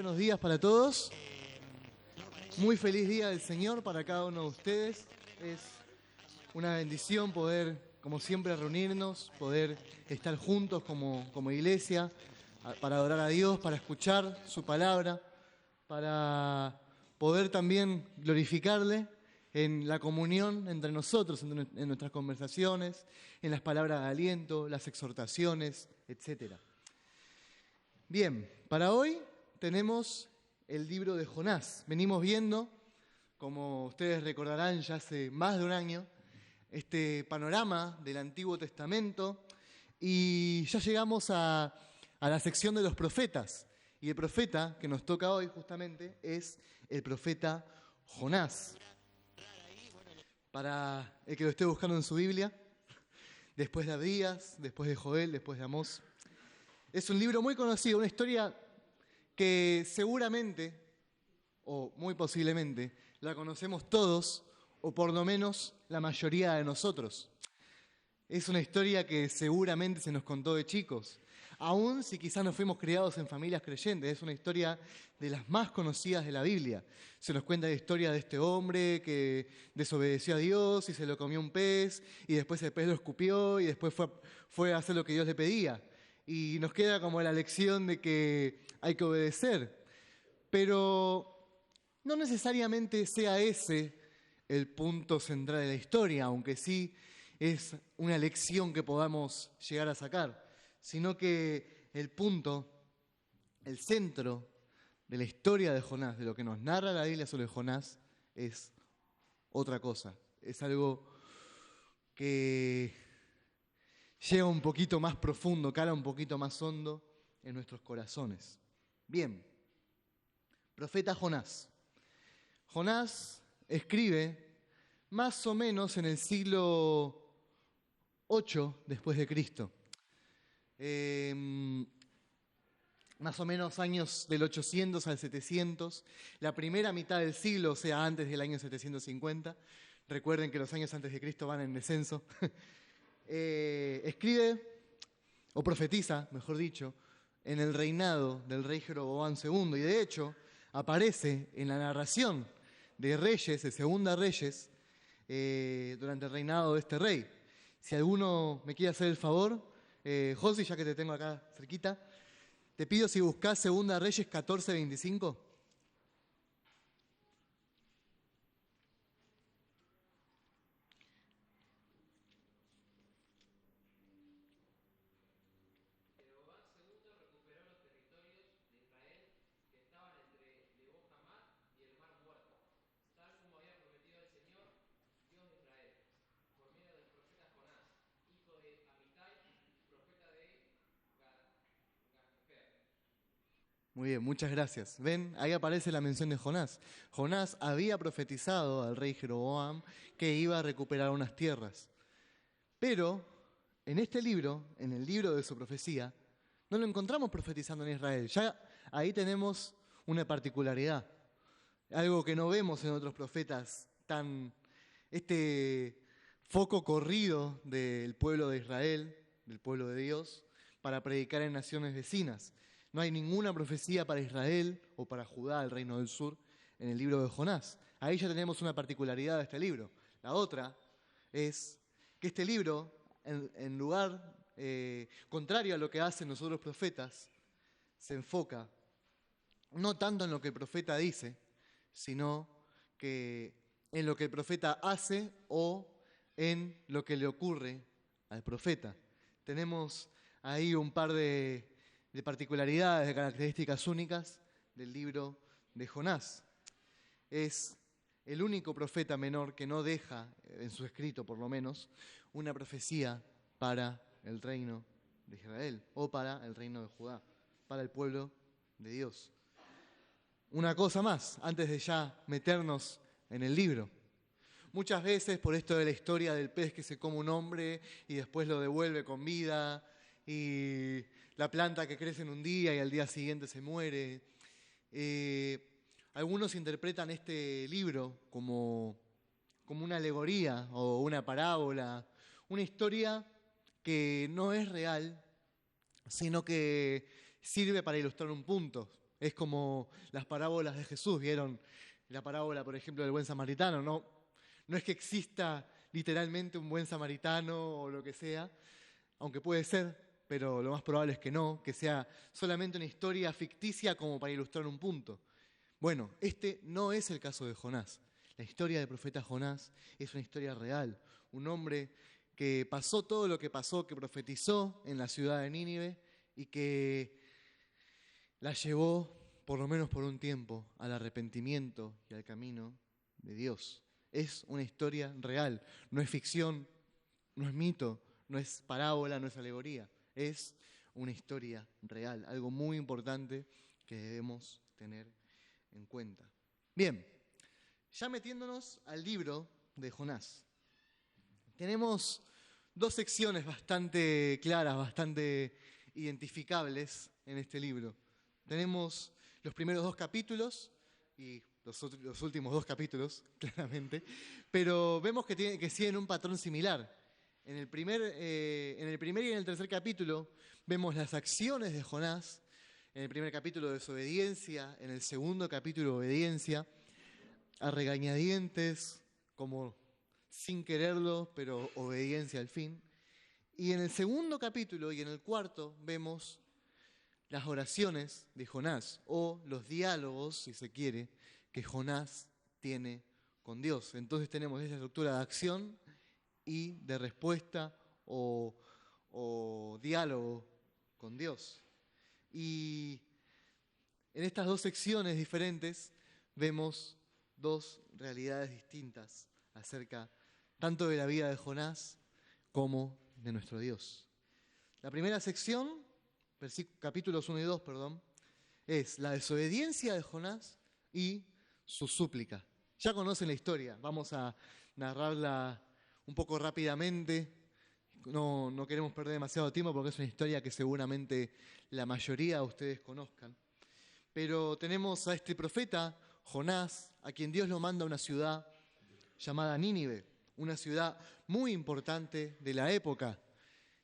Buenos días para todos. Muy feliz día del Señor para cada uno de ustedes. Es una bendición poder, como siempre, reunirnos, poder estar juntos como iglesia, para adorar a Dios, para escuchar su palabra, para poder también glorificarle en la comunión entre nosotros, en nuestras conversaciones, en las palabras de aliento, las exhortaciones, etc. Bien, para hoy tenemos el libro de Jonás. Venimos viendo, como ustedes recordarán ya hace más de un año, este panorama del Antiguo Testamento y ya llegamos a la sección de los profetas. Y el profeta que nos toca hoy justamente es el profeta Jonás. Para el que lo esté buscando en su Biblia, después de Abdías, después de Joel, después de Amós. Es un libro muy conocido, una historia que seguramente, o muy posiblemente, la conocemos todos, o por lo menos la mayoría de nosotros. Es una historia que seguramente se nos contó de chicos, aun si quizás no fuimos criados en familias creyentes. Es una historia de las más conocidas de la Biblia. Se nos cuenta la historia de este hombre que desobedeció a Dios y se lo comió un pez, y después el pez lo escupió, y después fue a hacer lo que Dios le pedía. Y nos queda como la lección de que hay que obedecer. Pero no necesariamente sea ese el punto central de la historia, aunque sí es una lección que podamos llegar a sacar, sino que el punto, el centro de la historia de Jonás, de lo que nos narra la Biblia sobre Jonás, es otra cosa. Es algo que llega un poquito más profundo, cala un poquito más hondo en nuestros corazones. Bien, profeta Jonás. Jonás escribe más o menos en el siglo 8 después de Cristo. Más o menos años del 800 al 700, la primera mitad del siglo, o sea, antes del año 750. Recuerden que los años antes de Cristo van en descenso. Escribe, o profetiza, mejor dicho, en el reinado del rey Jeroboam II, y de hecho aparece en la narración de Reyes, de Segunda Reyes, durante el reinado de este rey. Si alguno me quiere hacer el favor, Josi, ya que te tengo acá cerquita, te pido si buscás Segunda Reyes 14:25. Muy bien, muchas gracias. ¿Ven? Ahí aparece la mención de Jonás. Jonás había profetizado al rey Jeroboam que iba a recuperar unas tierras. Pero en este libro, en el libro de su profecía, no lo encontramos profetizando en Israel. Ya ahí tenemos una particularidad. Algo que no vemos en otros profetas, este foco corrido del pueblo de Israel, del pueblo de Dios, para predicar en naciones vecinas. No hay ninguna profecía para Israel o para Judá, el reino del sur, en el libro de Jonás. Ahí ya tenemos una particularidad de este libro. La otra es que este libro, en lugar contrario a lo que hacen los otros profetas, se enfoca no tanto en lo que el profeta dice, sino que en lo que el profeta hace o en lo que le ocurre al profeta. Tenemos ahí un par de particularidades, de características únicas del libro de Jonás. Es el único profeta menor que no deja, en su escrito por lo menos, una profecía para el reino de Israel o para el reino de Judá, para el pueblo de Dios. Una cosa más, antes de ya meternos en el libro. Muchas veces, por esto de la historia del pez que se come un hombre y después lo devuelve con vida, y la planta que crece en un día y al día siguiente se muere, algunos interpretan este libro como una alegoría o una parábola, una historia que no es real, sino que sirve para ilustrar un punto. Es como las parábolas de Jesús, ¿vieron? La parábola, por ejemplo, del buen samaritano. No es que exista literalmente un buen samaritano o lo que sea, aunque puede ser, pero lo más probable es que no, que sea solamente una historia ficticia como para ilustrar un punto. Bueno, este no es el caso de Jonás. La historia del profeta Jonás es una historia real. Un hombre que pasó todo lo que pasó, que profetizó en la ciudad de Nínive y que la llevó, por lo menos por un tiempo, al arrepentimiento y al camino de Dios. Es una historia real, no es ficción, no es mito, no es parábola, no es alegoría. Es una historia real, algo muy importante que debemos tener en cuenta. Bien, ya metiéndonos al libro de Jonás. Tenemos dos secciones bastante claras, bastante identificables en este libro. Tenemos los primeros dos capítulos y los últimos dos capítulos, claramente, pero vemos que siguen un patrón similar. En el primer y en el tercer capítulo vemos las acciones de Jonás. En el primer capítulo, desobediencia. En el segundo capítulo, obediencia. A regañadientes, como sin quererlo, pero obediencia al fin. Y en el segundo capítulo y en el cuarto vemos las oraciones de Jonás, o los diálogos, si se quiere, que Jonás tiene con Dios. Entonces tenemos esa estructura de acción y de respuesta o diálogo con Dios. Y en estas dos secciones diferentes vemos dos realidades distintas acerca tanto de la vida de Jonás como de nuestro Dios. La primera sección, capítulos 1 y 2, es la desobediencia de Jonás y su súplica. Ya conocen la historia, vamos a narrarla un poco rápidamente. No queremos perder demasiado tiempo porque es una historia que seguramente la mayoría de ustedes conozcan. Pero tenemos a este profeta, Jonás, a quien Dios lo manda a una ciudad llamada Nínive, una ciudad muy importante de la época.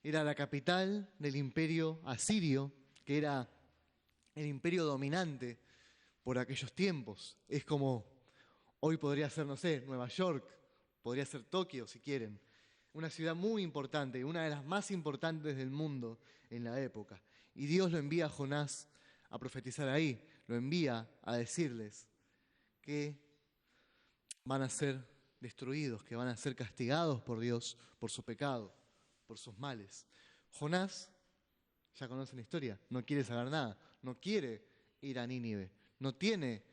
Era la capital del imperio asirio, que era el imperio dominante por aquellos tiempos. Es como, hoy podría ser, no sé, Nueva York, podría ser Tokio si quieren. Una ciudad muy importante, una de las más importantes del mundo en la época. Y Dios lo envía a Jonás a profetizar ahí, lo envía a decirles que van a ser destruidos, que van a ser castigados por Dios por su pecado, por sus males. Jonás, ya conocen la historia, no quiere saber nada, no quiere ir a Nínive, no tiene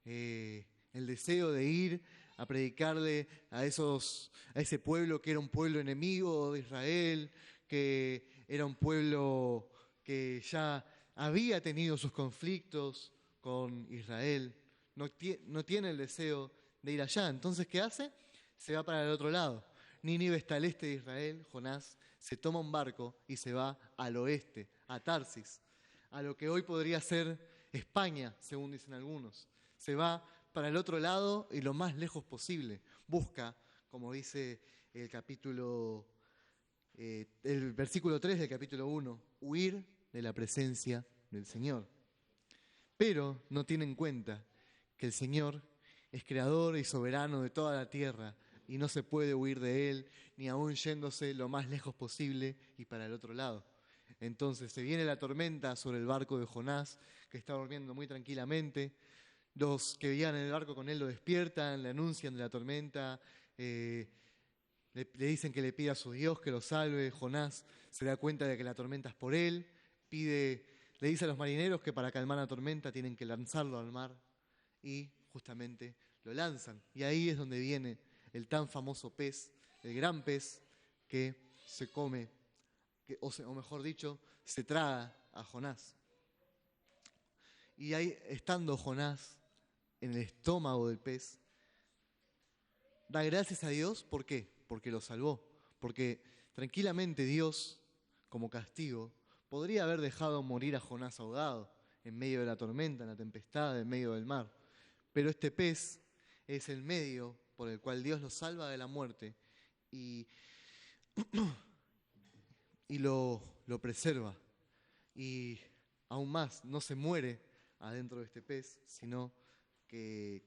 el deseo de ir a predicarle a ese pueblo que era un pueblo enemigo de Israel, que era un pueblo que ya había tenido sus conflictos con Israel, no tiene el deseo de ir allá. Entonces, ¿qué hace? Se va para el otro lado. Nínive está al este de Israel. Jonás se toma un barco y se va al oeste, a Tarsis, a lo que hoy podría ser España, según dicen algunos. Se va para el otro lado y lo más lejos posible. Busca, como dice el versículo 3 del capítulo 1, huir de la presencia del Señor. Pero no tiene en cuenta que el Señor es creador y soberano de toda la tierra y no se puede huir de Él, ni aún yéndose lo más lejos posible y para el otro lado. Entonces se viene la tormenta sobre el barco de Jonás, que está durmiendo muy tranquilamente. Los que vivían en el barco con él lo despiertan, le anuncian de la tormenta, le dicen que le pida a su Dios que lo salve. Jonás se da cuenta de que la tormenta es por él, le dice a los marineros que para calmar la tormenta tienen que lanzarlo al mar y justamente lo lanzan. Y ahí es donde viene el tan famoso pez, el gran pez que se come, o mejor dicho, se traga a Jonás. Y ahí, estando Jonás en el estómago del pez, da gracias a Dios. ¿Por qué? Porque lo salvó. Porque tranquilamente Dios, como castigo, podría haber dejado morir a Jonás ahogado en medio de la tormenta, en la tempestad, en medio del mar. Pero este pez es el medio por el cual Dios lo salva de la muerte y lo preserva. Y aún más, no se muere adentro de este pez, sino que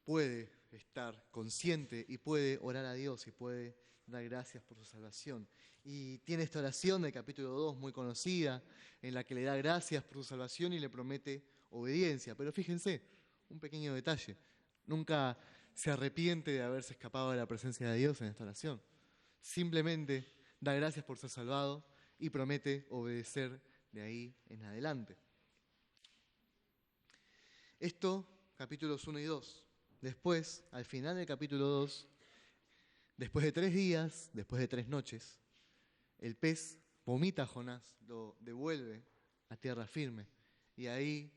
puede estar consciente y puede orar a Dios y puede dar gracias por su salvación. Y tiene esta oración del capítulo 2 muy conocida, en la que le da gracias por su salvación y le promete obediencia. Pero fíjense, un pequeño detalle, nunca se arrepiente de haberse escapado de la presencia de Dios en esta oración. Simplemente da gracias por ser salvado y promete obedecer de ahí en adelante. Esto, capítulos 1 y 2. Después, al final del capítulo 2, después de 3 días, después de 3 noches, el pez vomita a Jonás, lo devuelve a tierra firme. Y ahí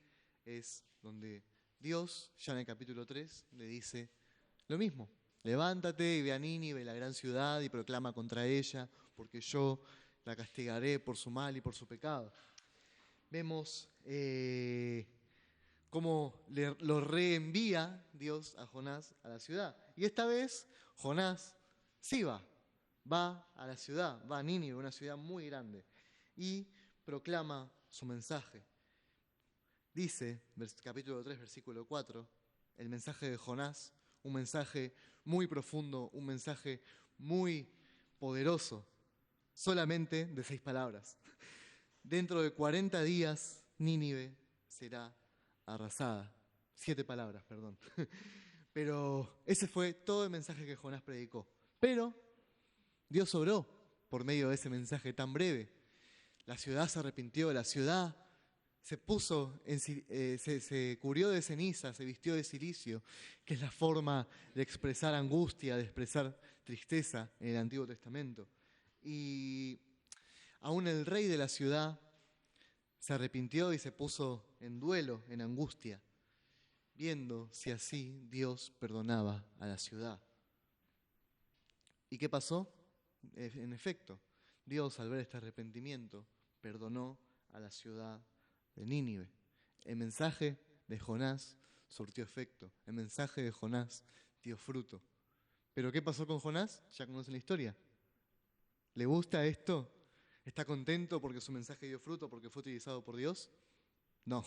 es donde Dios, ya en el capítulo 3, le dice lo mismo. Levántate y ve a Nínive, la gran ciudad, y proclama contra ella, porque yo la castigaré por su mal y por su pecado. Vemos cómo lo reenvía Dios a Jonás a la ciudad. Y esta vez Jonás sí va a la ciudad, va a Nínive, una ciudad muy grande, y proclama su mensaje. Dice, capítulo 3, versículo 4, el mensaje de Jonás, un mensaje muy profundo, un mensaje muy poderoso, solamente de 6 palabras. Dentro de 40 días, Nínive será arrasada. 7 palabras, perdón. Pero ese fue todo el mensaje que Jonás predicó. Pero Dios obró por medio de ese mensaje tan breve. La ciudad se arrepintió, la ciudad se cubrió de ceniza, se vistió de cilicio, que es la forma de expresar angustia, de expresar tristeza en el Antiguo Testamento. Y aún el rey de la ciudad se arrepintió y se puso en duelo, en angustia, viendo si así Dios perdonaba a la ciudad. ¿Y qué pasó? En efecto, Dios, al ver este arrepentimiento, perdonó a la ciudad de Nínive. El mensaje de Jonás surtió efecto. El mensaje de Jonás dio fruto. ¿Pero qué pasó con Jonás? Ya conocen la historia. ¿Le gusta esto? ¿Está contento porque su mensaje dio fruto, porque fue utilizado por Dios? No.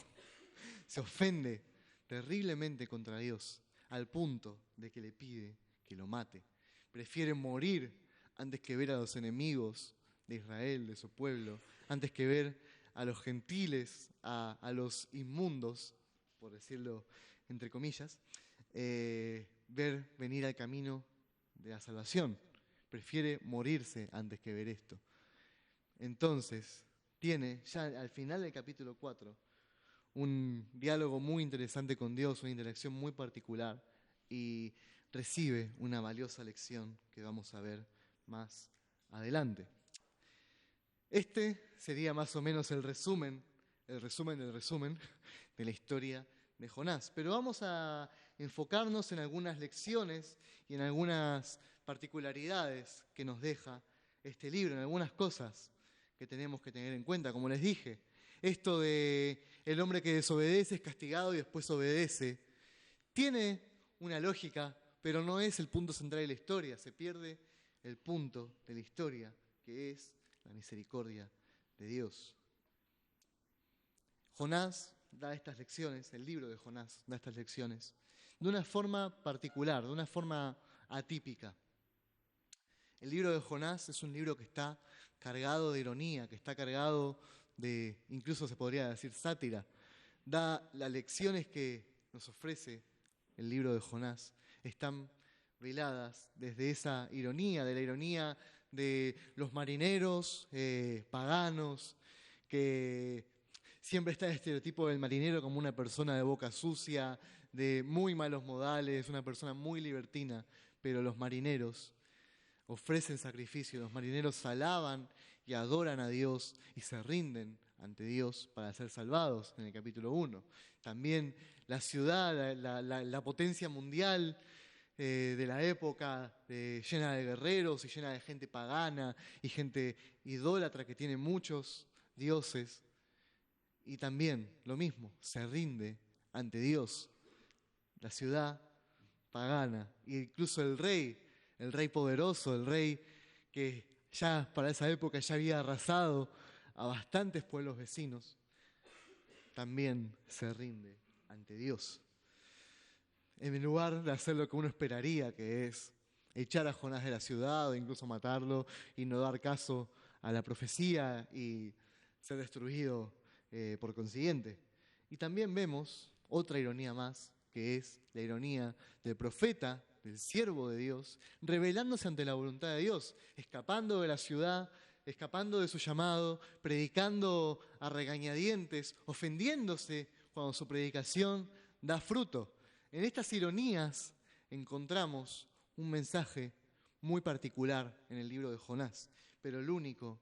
Se ofende terriblemente contra Dios, al punto de que le pide que lo mate. Prefiere morir antes que ver a los enemigos de Israel, de su pueblo, antes que ver a los gentiles, a los inmundos, por decirlo entre comillas, ver venir al camino de la salvación. Prefiere morirse antes que ver esto. Entonces, tiene ya al final del capítulo 4 un diálogo muy interesante con Dios, una interacción muy particular, y recibe una valiosa lección que vamos a ver más adelante. Este sería más o menos el resumen del resumen de la historia de Jonás. Pero vamos a enfocarnos en algunas lecciones y en algunas particularidades que nos deja este libro, en algunas cosas que tenemos que tener en cuenta. Como les dije, esto de el hombre que desobedece es castigado y después obedece, tiene una lógica, pero no es el punto central de la historia. Se pierde el punto de la historia, que es la misericordia de Dios. Jonás da estas lecciones, el libro de Jonás da estas lecciones, de una forma particular, de una forma atípica. El libro de Jonás es un libro que está cargado de ironía, que está cargado de, incluso se podría decir, sátira. Las lecciones que nos ofrece el libro de Jonás están veladas desde esa ironía, de la ironía de los marineros paganos, que siempre está el estereotipo del marinero como una persona de boca sucia, de muy malos modales, una persona muy libertina, pero los marineros ofrecen sacrificio, los marineros alaban y adoran a Dios y se rinden ante Dios para ser salvados, en el capítulo 1. También la ciudad, la potencia mundial de la época, llena de guerreros y llena de gente pagana y gente idólatra que tiene muchos dioses. Y también lo mismo, se rinde ante Dios. La ciudad pagana, e incluso el rey poderoso, el rey que ya para esa época ya había arrasado a bastantes pueblos vecinos, también se rinde ante Dios. En lugar de hacer lo que uno esperaría, que es echar a Jonás de la ciudad o incluso matarlo y no dar caso a la profecía y ser destruido por consiguiente. Y también vemos otra ironía más, que es la ironía del profeta, del siervo de Dios, rebelándose ante la voluntad de Dios, escapando de la ciudad, escapando de su llamado, predicando a regañadientes, ofendiéndose cuando su predicación da fruto. En estas ironías encontramos un mensaje muy particular en el libro de Jonás, pero el único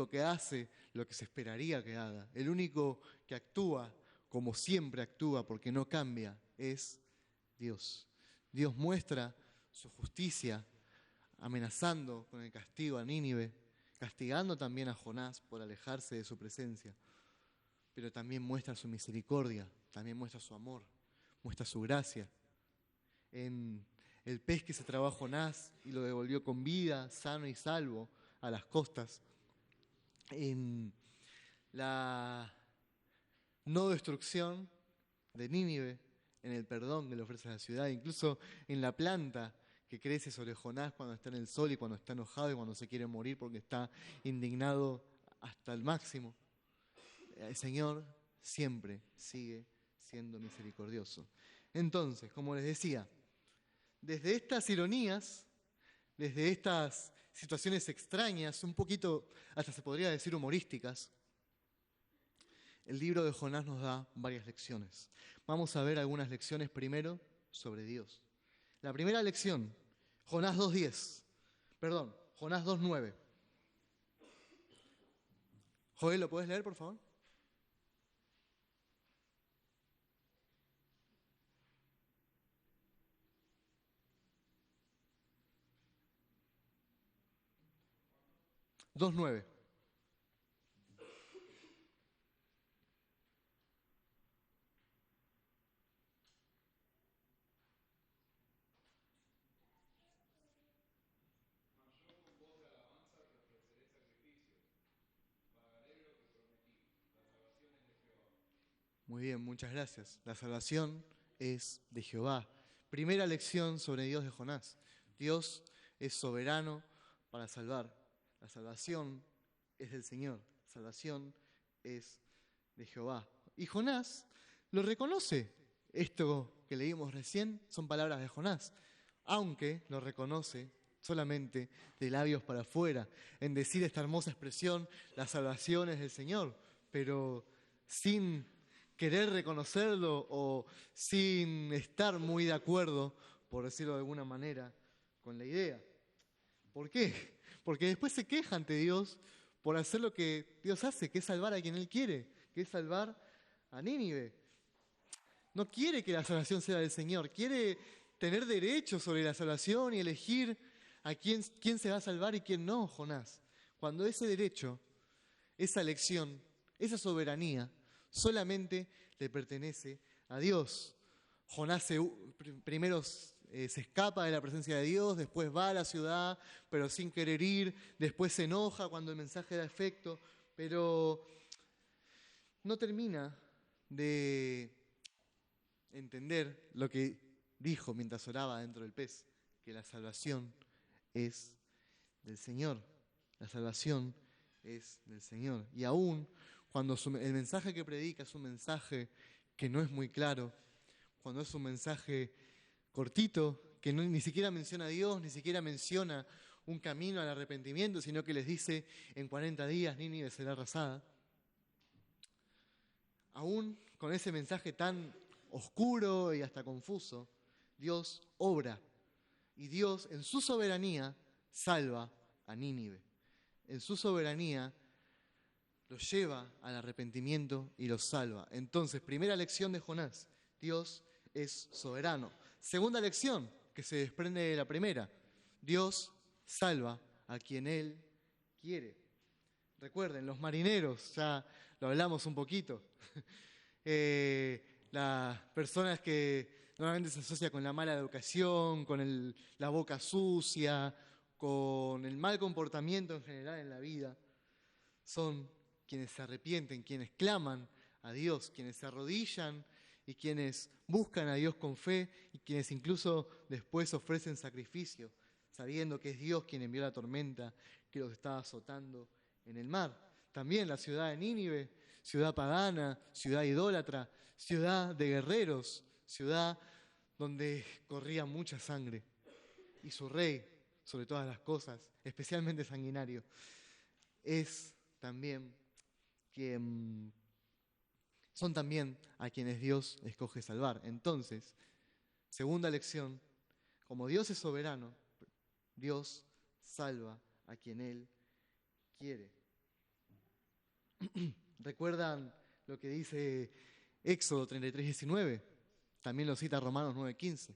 que hace lo que se esperaría que haga, el único que actúa como siempre actúa porque no cambia, es Dios. Dios muestra su justicia amenazando con el castigo a Nínive, castigando también a Jonás por alejarse de su presencia, pero también muestra su misericordia, también muestra su amor, muestra su gracia. En el pez que se tragó a Jonás y lo devolvió con vida, sano y salvo, a las costas. En la no destrucción de Nínive, en el perdón que le ofrece a la ciudad, incluso en la planta que crece sobre Jonás cuando está en el sol y cuando está enojado y cuando se quiere morir porque está indignado hasta el máximo. El Señor siempre sigue siendo misericordioso. Entonces, como les decía, desde estas ironías, desde estas situaciones extrañas, un poquito, hasta se podría decir humorísticas, el libro de Jonás nos da varias lecciones. Vamos a ver algunas lecciones primero sobre Dios. La primera lección, Jonás 2:9. Joel, ¿lo puedes leer, por favor? Dos nueve. Muy bien, muchas gracias. La salvación es de Jehová. Primera lección sobre Dios de Jonás. Dios es soberano para salvar. La salvación es del Señor. La salvación es de Jehová. Y Jonás lo reconoce. Esto que leímos recién son palabras de Jonás, aunque lo reconoce solamente de labios para afuera, en decir esta hermosa expresión, la salvación es del Señor, pero sin querer reconocerlo o sin estar muy de acuerdo, por decirlo de alguna manera, con la idea. ¿Por qué? Porque después se queja ante Dios por hacer lo que Dios hace, que es salvar a quien Él quiere, que es salvar a Nínive. No quiere que la salvación sea del Señor, quiere tener derecho sobre la salvación y elegir a quién se va a salvar y quién no, Jonás. Cuando ese derecho, esa elección, esa soberanía, solamente le pertenece a Dios. Jonás primero se escapa de la presencia de Dios, después va a la ciudad, pero sin querer ir, después se enoja cuando el mensaje da efecto, pero no termina de entender lo que dijo mientras oraba dentro del pez, que la salvación es del Señor. La salvación es del Señor. Y aún cuando el mensaje que predica es un mensaje que no es muy claro, cuando es un mensaje cortito, que ni siquiera menciona a Dios, ni siquiera menciona un camino al arrepentimiento, sino que les dice, en 40 días Nínive será arrasada. Aún con ese mensaje tan oscuro y hasta confuso, Dios obra. Y Dios, en su soberanía, salva a Nínive. En su soberanía, los lleva al arrepentimiento y los salva. Entonces, primera lección de Jonás, Dios es soberano. Segunda lección, que se desprende de la primera, Dios salva a quien Él quiere. Recuerden, los marineros, ya lo hablamos un poquito, las personas que normalmente se asocia con la mala educación, con la boca sucia, con el mal comportamiento en general en la vida, son quienes se arrepienten, quienes claman a Dios, quienes se arrodillan y quienes buscan a Dios con fe y quienes incluso después ofrecen sacrificio, sabiendo que es Dios quien envió la tormenta que los estaba azotando en el mar. También la ciudad de Nínive, ciudad pagana, ciudad idólatra, ciudad de guerreros, ciudad donde corría mucha sangre. Y su rey, sobre todas las cosas, especialmente sanguinario, es también son también a quienes Dios escoge salvar. Entonces, segunda lección, como Dios es soberano, Dios salva a quien Él quiere. ¿Recuerdan lo que dice Éxodo 33:19? También lo cita Romanos 9:15.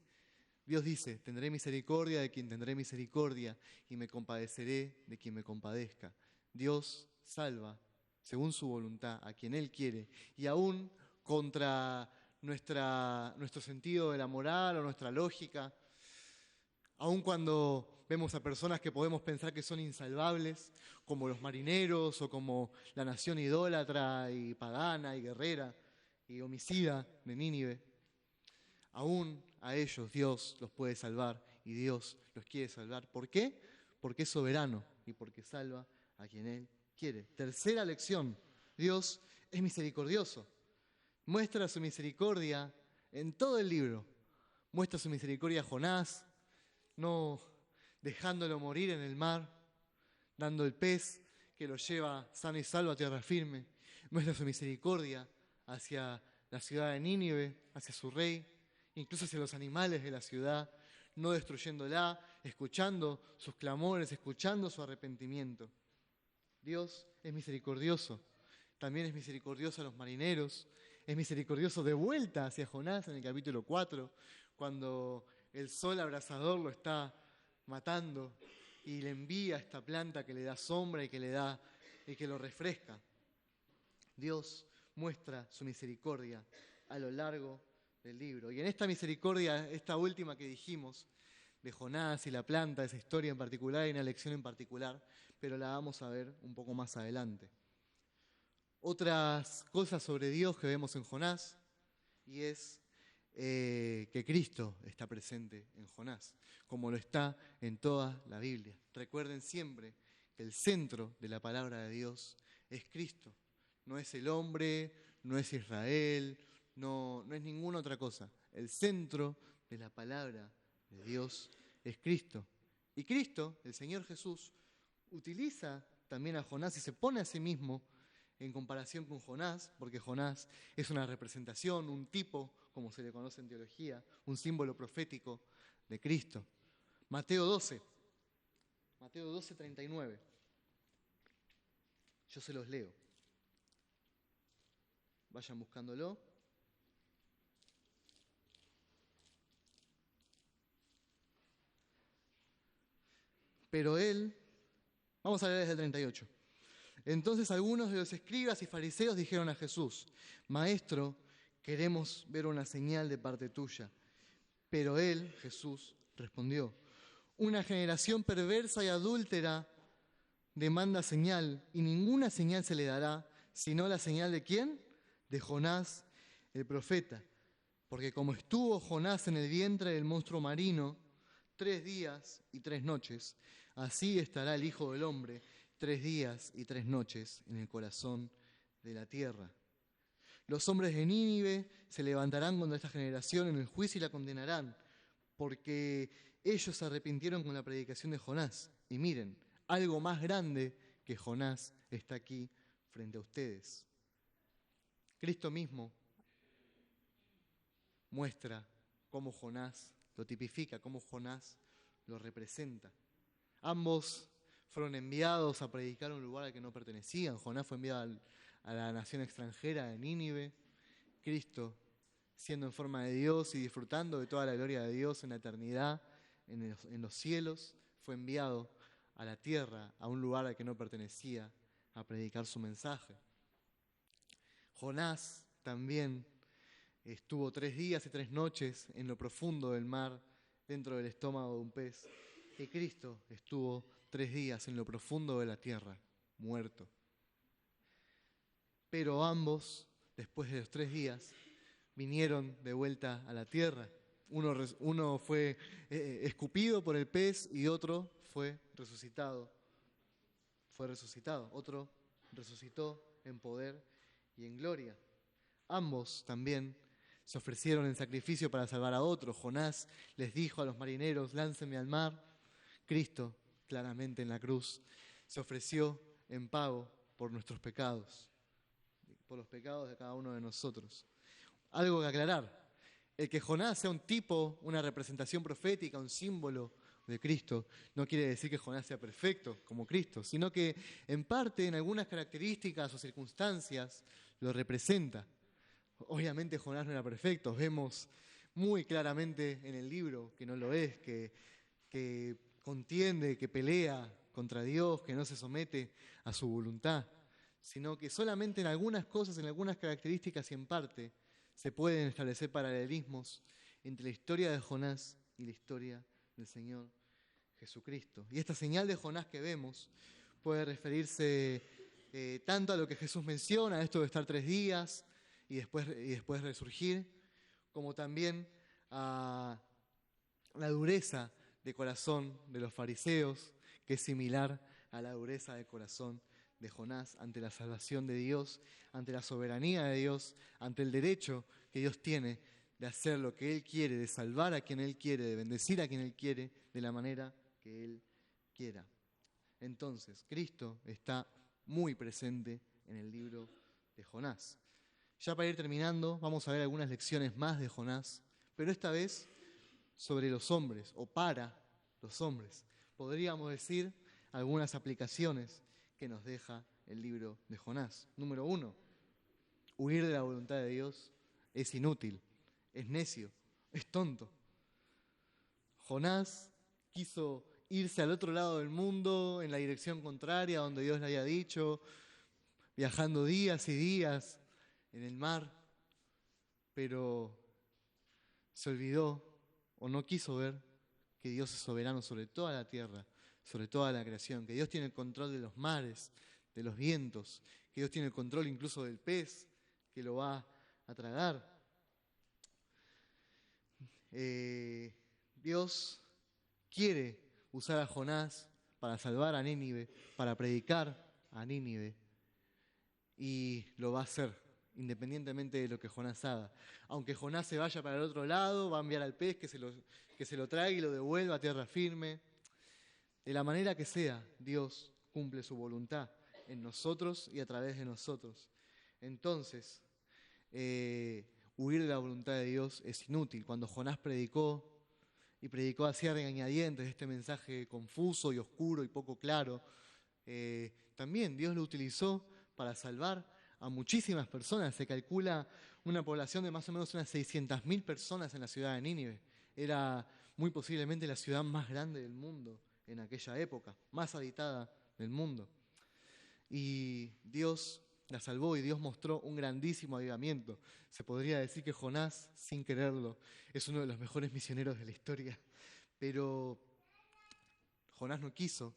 Dios dice, tendré misericordia de quien tendré misericordia y me compadeceré de quien me compadezca. Dios salva, según su voluntad, a quien Él quiere, y aún contra nuestro sentido de la moral o nuestra lógica, aun cuando vemos a personas que podemos pensar que son insalvables, como los marineros o como la nación idólatra y pagana y guerrera y homicida de Nínive, aún a ellos Dios los puede salvar y Dios los quiere salvar. ¿Por qué? Porque es soberano y porque salva a quien Él quiere. Tercera lección, Dios es misericordioso. Muestra su misericordia en todo el libro. Muestra su misericordia a Jonás, no dejándolo morir en el mar, dando el pez que lo lleva sano y salvo a tierra firme. Muestra su misericordia hacia la ciudad de Nínive, hacia su rey, incluso hacia los animales de la ciudad, no destruyéndola, escuchando sus clamores, escuchando su arrepentimiento. Dios es misericordioso. También es misericordioso a los marineros. Es misericordioso de vuelta hacia Jonás en el capítulo 4, cuando el sol abrasador lo está matando y le envía esta planta que le da sombra y que lo refresca. Dios muestra su misericordia a lo largo del libro. Y en esta misericordia, esta última que dijimos, de Jonás y la planta, esa historia en particular, hay una lección en particular, pero la vamos a ver un poco más adelante. Otras cosas sobre Dios que vemos en Jonás, y es que Cristo está presente en Jonás, como lo está en toda la Biblia. Recuerden siempre que el centro de la palabra de Dios es Cristo. No es el hombre, no es Israel, no es ninguna otra cosa. El centro de la palabra de Dios es Cristo. Y Cristo, el Señor Jesús, utiliza también a Jonás y se pone a sí mismo en comparación con Jonás, porque Jonás es una representación, un tipo, como se le conoce en teología, un símbolo profético de Cristo. Mateo 12:39. Yo se los leo. Vayan buscándolo. Pero él, vamos a leer desde el 38. Entonces algunos de los escribas y fariseos dijeron a Jesús, Maestro, queremos ver una señal de parte tuya. Pero él, Jesús, respondió, una generación perversa y adúltera demanda señal, y ninguna señal se le dará, sino la señal de ¿quién? de Jonás el profeta. Porque como estuvo Jonás en el vientre del monstruo marino 3 días y 3 noches, así estará el Hijo del Hombre 3 días y 3 noches en el corazón de la tierra. Los hombres de Nínive se levantarán contra esta generación en el juicio y la condenarán, porque ellos se arrepintieron con la predicación de Jonás. Y miren, algo más grande que Jonás está aquí frente a ustedes. Cristo mismo muestra cómo Jonás lo tipifica, cómo Jonás lo representa. Ambos fueron enviados a predicar a un lugar al que no pertenecían. Jonás fue enviado a la nación extranjera de Nínive. Cristo, siendo en forma de Dios y disfrutando de toda la gloria de Dios en la eternidad, en los cielos, fue enviado a la tierra, a un lugar al que no pertenecía, a predicar su mensaje. Jonás también estuvo 3 días y 3 noches en lo profundo del mar, dentro del estómago de un pez. Y Cristo estuvo 3 días en lo profundo de la tierra, muerto. Pero ambos, después de los 3 días, vinieron de vuelta a la tierra. Uno fue escupido por el pez y otro fue resucitado. Otro resucitó en poder y en gloria. Ambos también se ofrecieron en sacrificio para salvar a otros. Jonás les dijo a los marineros, láncenme al mar. Cristo, claramente en la cruz, se ofreció en pago por nuestros pecados, por los pecados de cada uno de nosotros. Algo que aclarar, el que Jonás sea un tipo, una representación profética, un símbolo de Cristo, no quiere decir que Jonás sea perfecto como Cristo, sino que en parte, en algunas características o circunstancias, lo representa. Obviamente Jonás no era perfecto, vemos muy claramente en el libro que no lo es, que contiende, que pelea contra Dios, que no se somete a su voluntad, sino que solamente en algunas cosas, en algunas características y en parte, se pueden establecer paralelismos entre la historia de Jonás y la historia del Señor Jesucristo. Y esta señal de Jonás que vemos puede referirse tanto a lo que Jesús menciona, esto de estar 3 días y después resurgir, como también a la dureza de corazón de los fariseos, que es similar a la dureza de corazón de Jonás ante la salvación de Dios, ante la soberanía de Dios, ante el derecho que Dios tiene de hacer lo que Él quiere, de salvar a quien Él quiere, de bendecir a quien Él quiere, de la manera que Él quiera. Entonces, Cristo está muy presente en el libro de Jonás. Ya para ir terminando, vamos a ver algunas lecciones más de Jonás, pero esta vez sobre los hombres, o para los hombres. Podríamos decir algunas aplicaciones que nos deja el libro de Jonás. Número 1, huir de la voluntad de Dios es inútil, es necio, es tonto. Jonás quiso irse al otro lado del mundo, en la dirección contraria, donde Dios le había dicho, viajando días y días en el mar, pero se olvidó o no quiso ver que Dios es soberano sobre toda la tierra, sobre toda la creación, que Dios tiene el control de los mares, de los vientos, que Dios tiene el control incluso del pez que lo va a tragar. Dios quiere usar a Jonás para salvar a Nínive, para predicar a Nínive, y lo va a hacer, independientemente de lo que Jonás haga. Aunque Jonás se vaya para el otro lado, va a enviar al pez que se lo traiga y lo devuelva a tierra firme. De la manera que sea, Dios cumple su voluntad en nosotros y a través de nosotros. Entonces, huir de la voluntad de Dios es inútil. Cuando Jonás predicó así a regañadientes este mensaje confuso y oscuro y poco claro, también Dios lo utilizó para salvar a muchísimas personas. Se calcula una población de más o menos unas 600.000 personas en la ciudad de Nínive. Era muy posiblemente la ciudad más grande del mundo en aquella época, más habitada del mundo. Y Dios la salvó y Dios mostró un grandísimo avivamiento. Se podría decir que Jonás, sin quererlo, es uno de los mejores misioneros de la historia. Pero Jonás no quiso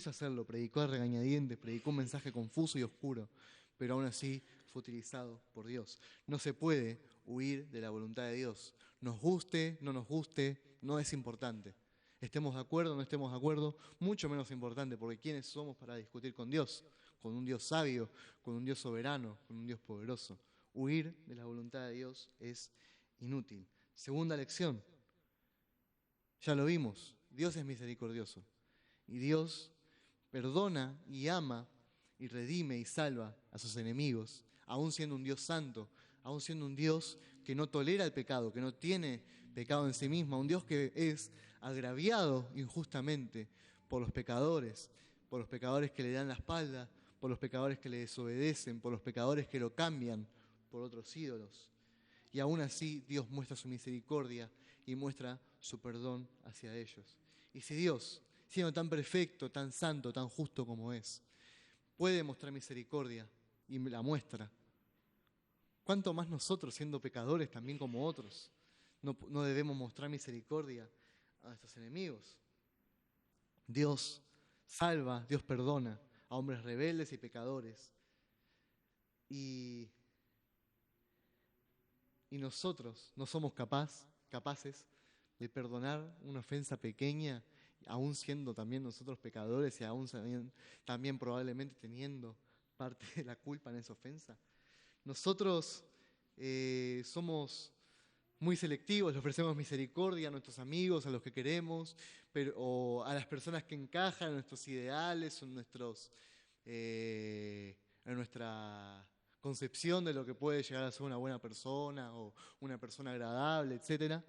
hacerlo, predicó a regañadientes, predicó un mensaje confuso y oscuro, pero aún así fue utilizado por Dios. No se puede huir de la voluntad de Dios. Nos guste, no nos guste, no es importante. Estemos de acuerdo, no estemos de acuerdo, mucho menos importante, porque ¿quiénes somos para discutir con Dios? Con un Dios sabio, con un Dios soberano, con un Dios poderoso. Huir de la voluntad de Dios es inútil. Segunda lección, ya lo vimos, Dios es misericordioso. Y Dios perdona y ama y redime y salva a sus enemigos, aún siendo un Dios santo, aún siendo un Dios que no tolera el pecado, que no tiene pecado en sí mismo, un Dios que es agraviado injustamente por los pecadores que le dan la espalda, por los pecadores que le desobedecen, por los pecadores que lo cambian por otros ídolos. Y aún así Dios muestra su misericordia y muestra su perdón hacia ellos. Y si Dios, siendo tan perfecto, tan santo, tan justo como es, puede mostrar misericordia y la muestra, ¿cuánto más nosotros, siendo pecadores también como otros, no debemos mostrar misericordia a nuestros enemigos? Dios salva, Dios perdona a hombres rebeldes y pecadores. Y nosotros no somos capaces de perdonar una ofensa pequeña, aún siendo también nosotros pecadores y aún también probablemente teniendo parte de la culpa en esa ofensa. Nosotros somos muy selectivos, le ofrecemos misericordia a nuestros amigos, a los que queremos, o a las personas que encajan en nuestros ideales, en nuestra concepción de lo que puede llegar a ser una buena persona o una persona agradable, etc.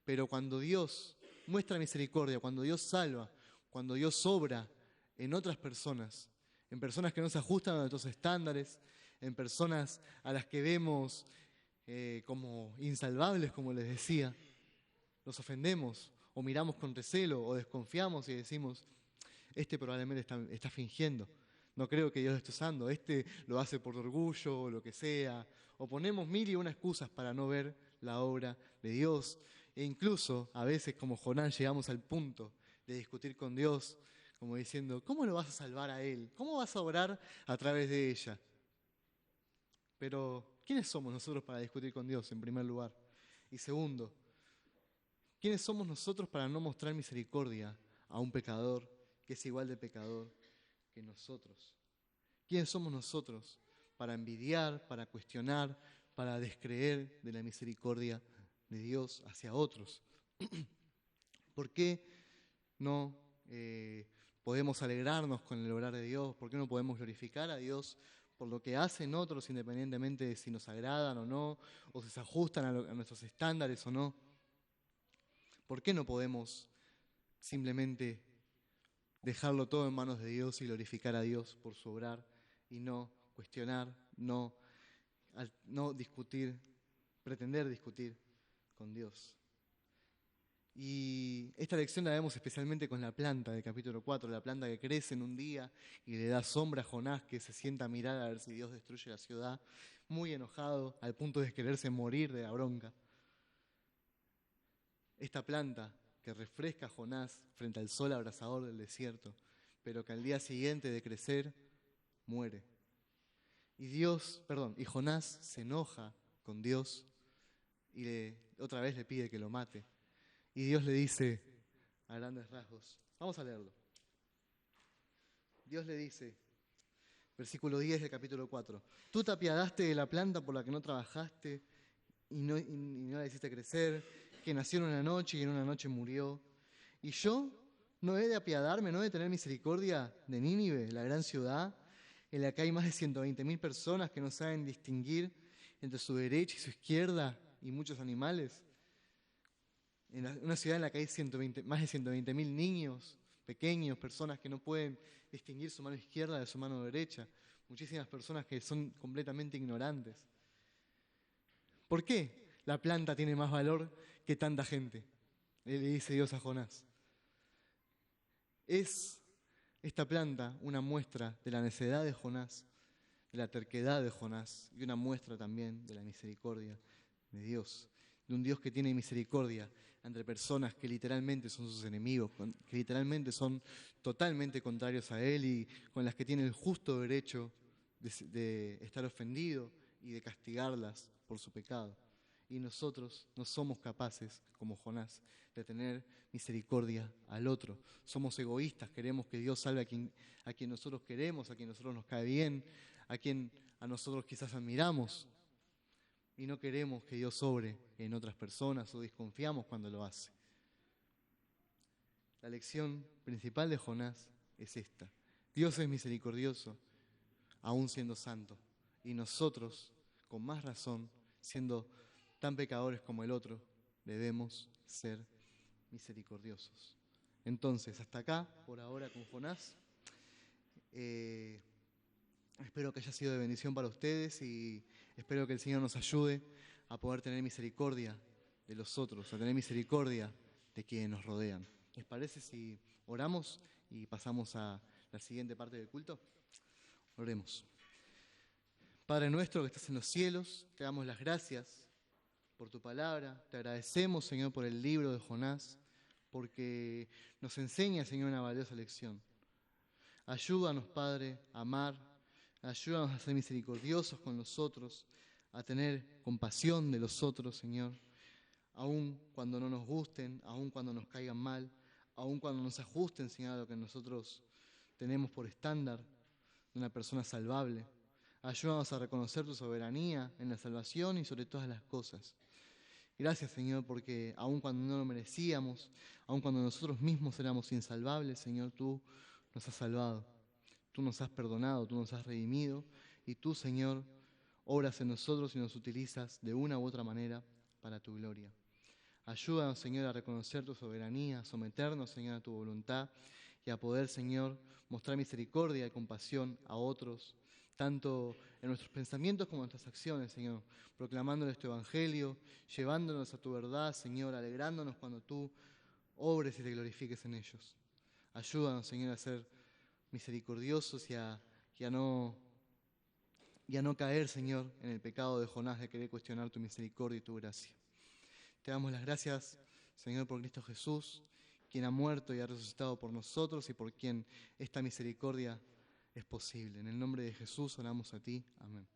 Pero cuando Dios muestra misericordia, cuando Dios salva, cuando Dios obra en otras personas, en personas que no se ajustan a nuestros estándares, en personas a las que vemos como insalvables, como les decía, nos ofendemos o miramos con recelo o desconfiamos y decimos, este probablemente está fingiendo. No creo que Dios esté usando, este lo hace por orgullo o lo que sea. O ponemos mil y una excusas para no ver la obra de Dios. E incluso a veces como Jonás llegamos al punto de discutir con Dios, como diciendo, ¿cómo lo vas a salvar a Él? ¿Cómo vas a obrar a través de ella? Pero, ¿quiénes somos nosotros para discutir con Dios, en primer lugar? Y segundo, ¿quiénes somos nosotros para no mostrar misericordia a un pecador que es igual de pecador que nosotros? ¿Quiénes somos nosotros para envidiar, para cuestionar, para descreer de la misericordia de Dios hacia otros? ¿Por qué no podemos alegrarnos con el obrar de Dios? ¿Por qué no podemos glorificar a Dios por lo que hacen otros, independientemente de si nos agradan o no, o si se ajustan a nuestros estándares o no? ¿Por qué no podemos simplemente dejarlo todo en manos de Dios y glorificar a Dios por su obrar y no cuestionar, no discutir, pretender discutir con Dios? Y esta lección la vemos especialmente con la planta del capítulo 4, la planta que crece en un día y le da sombra a Jonás, que se sienta a mirar a ver si Dios destruye la ciudad, muy enojado al punto de quererse morir de la bronca. Esta planta que refresca a Jonás frente al sol abrasador del desierto, pero que al día siguiente de crecer muere. Y Jonás se enoja con Dios y otra vez le pide que lo mate. Y Dios le dice, a grandes rasgos, vamos a leerlo. Dios le dice, versículo 10 del capítulo 4, tú te apiadaste de la planta por la que no trabajaste y no la hiciste crecer, que nació en una noche y en una noche murió. Y yo no he de apiadarme, no he de tener misericordia de Nínive, la gran ciudad, en la que hay más de 120.000 personas que no saben distinguir entre su derecha y su izquierda y muchos animales. En una ciudad en la que hay más de 120.000 niños pequeños, personas que no pueden distinguir su mano izquierda de su mano derecha, muchísimas personas que son completamente ignorantes. ¿Por qué la planta tiene más valor que tanta gente? Le dice Dios a Jonás. ¿Es esta planta una muestra de la necedad de Jonás, de la terquedad de Jonás y una muestra también de la misericordia de Dios? De un Dios que tiene misericordia entre personas que literalmente son sus enemigos, que literalmente son totalmente contrarios a Él y con las que tiene el justo derecho de estar ofendido y de castigarlas por su pecado. Y nosotros no somos capaces, como Jonás, de tener misericordia al otro. Somos egoístas, queremos que Dios salve a quien nosotros queremos, a quien nosotros nos cae bien, a quien a nosotros quizás admiramos. Y no queremos que Dios obre en otras personas o desconfiamos cuando lo hace. La lección principal de Jonás es esta. Dios es misericordioso, aún siendo santo. Y nosotros, con más razón, siendo tan pecadores como el otro, debemos ser misericordiosos. Entonces, hasta acá, por ahora, con Jonás. Espero que haya sido de bendición para ustedes y espero que el Señor nos ayude a poder tener misericordia de los otros, a tener misericordia de quienes nos rodean. ¿Les parece si oramos y pasamos a la siguiente parte del culto? Oremos. Padre nuestro que estás en los cielos, te damos las gracias por tu palabra. Te agradecemos, Señor, por el libro de Jonás, porque nos enseña, Señor, una valiosa lección. Ayúdanos, Padre, a amar. Ayúdanos a ser misericordiosos con los otros, a tener compasión de los otros, Señor, aun cuando no nos gusten, aun cuando nos caigan mal, aun cuando nos ajusten, Señor, a lo que nosotros tenemos por estándar de una persona salvable. Ayúdanos a reconocer tu soberanía en la salvación y sobre todas las cosas. Gracias, Señor, porque aun cuando no lo merecíamos, aun cuando nosotros mismos éramos insalvables, Señor, tú nos has salvado. Tú nos has perdonado, tú nos has redimido y tú, Señor, obras en nosotros y nos utilizas de una u otra manera para tu gloria. Ayúdanos, Señor, a reconocer tu soberanía, a someternos, Señor, a tu voluntad y a poder, Señor, mostrar misericordia y compasión a otros, tanto en nuestros pensamientos como en nuestras acciones, Señor, proclamándoles tu evangelio, llevándonos a tu verdad, Señor, alegrándonos cuando tú obres y te glorifiques en ellos. Ayúdanos, Señor, a ser misericordiosos y a no caer, Señor, en el pecado de Jonás de querer cuestionar tu misericordia y tu gracia. Te damos las gracias, Señor, por Cristo Jesús, quien ha muerto y ha resucitado por nosotros y por quien esta misericordia es posible. En el nombre de Jesús oramos a ti. Amén.